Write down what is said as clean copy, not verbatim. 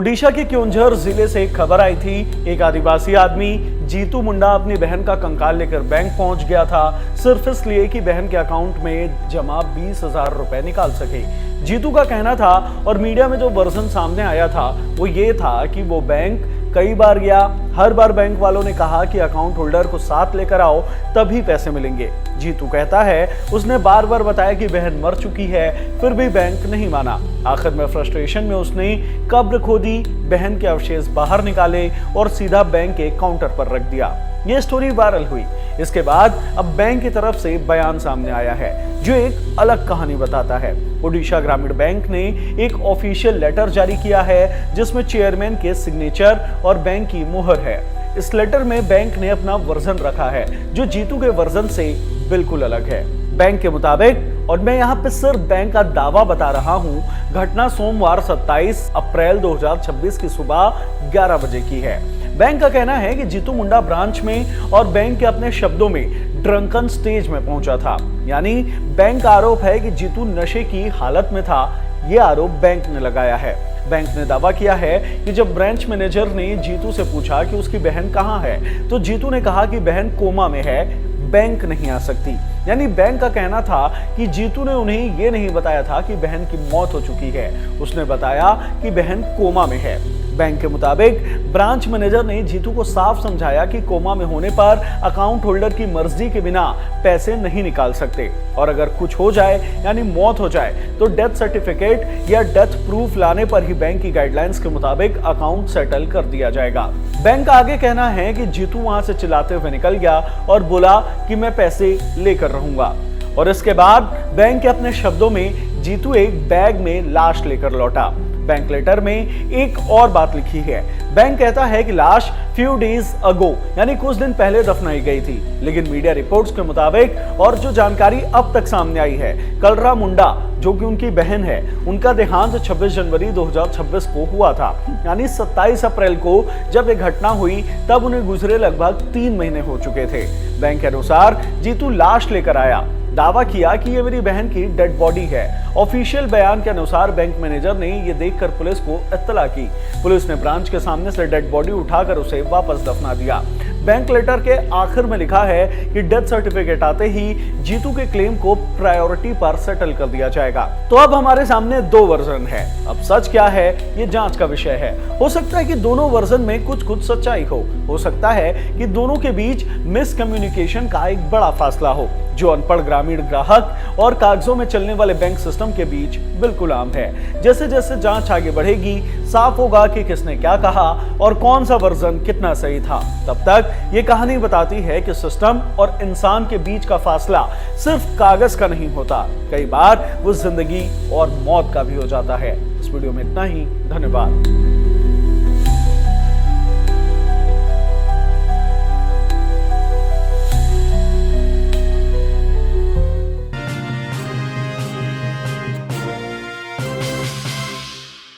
ओडिशा के क्योंझर जिले से एक खबर आई थी। एक आदिवासी आदमी जीतू मुंडा अपनी बहन का कंकाल लेकर बैंक पहुंच गया था, सिर्फ इसलिए कि बहन के अकाउंट में जमा 20,000 रुपए निकाल सके। जीतू का कहना था और मीडिया में जो वर्जन सामने आया था वो ये था कि वो बैंक कई बार गया, हर बार बैंक वालों ने कहा कि अकाउंट होल्डर को साथ लेकर आओ तभी पैसे मिलेंगे। जीतू कहता है उसने बार बार बताया कि बहन मर चुकी है, फिर भी बैंक नहीं माना। आखिर में फ्रस्ट्रेशन में उसने कब्र खोदी, बहन के अवशेष बाहर निकाले और सीधा बैंक के काउंटर पर रख दिया। ये स्टोरी वायरल हुई। इसके बाद अब बैंक की तरफ से बयान सामने आया है जो एक अलग कहानी बताता है। ओडिशा ग्रामीण बैंक ने एक ऑफिशियल लेटर जारी किया है जिसमें चेयरमैन के सिग्नेचर और बैंक की मुहर है। इस लेटर में बैंक ने अपना वर्जन रखा है जो जीतू के वर्जन से बिल्कुल अलग है। बैंक के मुताबिक, और मैं यहाँ पे सिर्फ बैंक का दावा बता रहा हूँ, घटना सोमवार 27 अप्रैल 2026 की सुबह 11 बजे की है। बैंक का कहना है कि जीतू मुंडा ब्रांच में और बैंक के अपने शब्दों में ड्रंकन स्टेज में पहुंचा था। यानी बैंक का आरोप है कि जीतू नशे की हालत में था। यह आरोप बैंक ने लगाया है। बैंक ने दावा किया है कि जब ब्रांच मैनेजर ने जीतू से पूछा कि उसकी बहन कहाँ है तो जीतू ने कहा कि बहन कोमा में है, बैंक नहीं आ सकती। यानी बैंक का कहना था कि जीतू ने उन्हें यह नहीं बताया था कि बहन की मौत हो चुकी है, उसने बताया कि बहन कोमा में है। बैंक के मुताबिक ब्रांच मैनेजर ने जीतू को साफ समझाया कि कोमा में होने पर अकाउंट होल्डर की मर्जी के बिना पैसे नहीं निकाल सकते और अगर कुछ हो जाए यानी मौत हो जाए तो डेथ सर्टिफिकेट या डेथ प्रूफ लाने पर ही बैंक की गाइडलाइंस के मुताबिक अकाउंट सेटल कर दिया जाएगा। बैंक का आगे कहना है कि जीतू वहां से चिल्लाते हुए निकल गया और बोला कि मैं पैसे लेकर रहूंगा। और इसके बाद बैंक के अपने शब्दों में जीतू एक बैग में लाश लेकर लौटा। बैंक लेटर में एक और बात लिखी है। बैंक कहता है कि लाश फ्यू डेज अगो यानी कुछ दिन पहले दफनाई गई थी, लेकिन मीडिया रिपोर्ट्स के मुताबिक और जो जानकारी अब तक सामने आई है, कलरा मुंडा जो कि उनकी बहन है, उनका देहांत 26 जनवरी 2026 को हुआ था। यानी 27 अप्रैल को जब ये घटना हुई तब उन्हें गुजरे लगभग 3 महीने हो चुके थे। बैंक के अनुसार जीतू लाश लेकर आया, दावा किया कि ये मेरी बहन की डेड बॉडी है। ऑफिशियल बयान के अनुसार बैंक मैनेजर ने ये देखकर पुलिस को इत्तला की। पुलिस ने ब्रांच के सामने से डेड बॉडी उठाकर उसे वापस दफना दिया। बैंक लेटर के आखिर में लिखा है कि डेथ सर्टिफिकेट आते ही जीतू के क्लेम को प्रायोरिटी पर सेटल कर दिया जाएगा। तो अब हमारे सामने 2 वर्जन है। अब सच क्या है ये जांच का विषय है। हो सकता है कि दोनों वर्जन में कुछ सच्चाई हो सकता है कि दोनों के बीच मिसकम्युनिकेशन का एक बड़ा फासला हो जो अनपढ़ ग्रामीण ग्राहक और कागजों में चलने वाले बैंक सिस्टम के बीच बिल्कुल आम है। जैसे जैसे जांच आगे बढ़ेगी साफ होगा कि किसने क्या कहा और कौन सा वर्जन कितना सही था। तब तक ये कहानी बताती है कि सिस्टम और इंसान के बीच का फासला सिर्फ कागज का नहीं होता, कई बार वो जिंदगी और मौत का भी हो जाता है। इस वीडियो में इतना ही। धन्यवाद।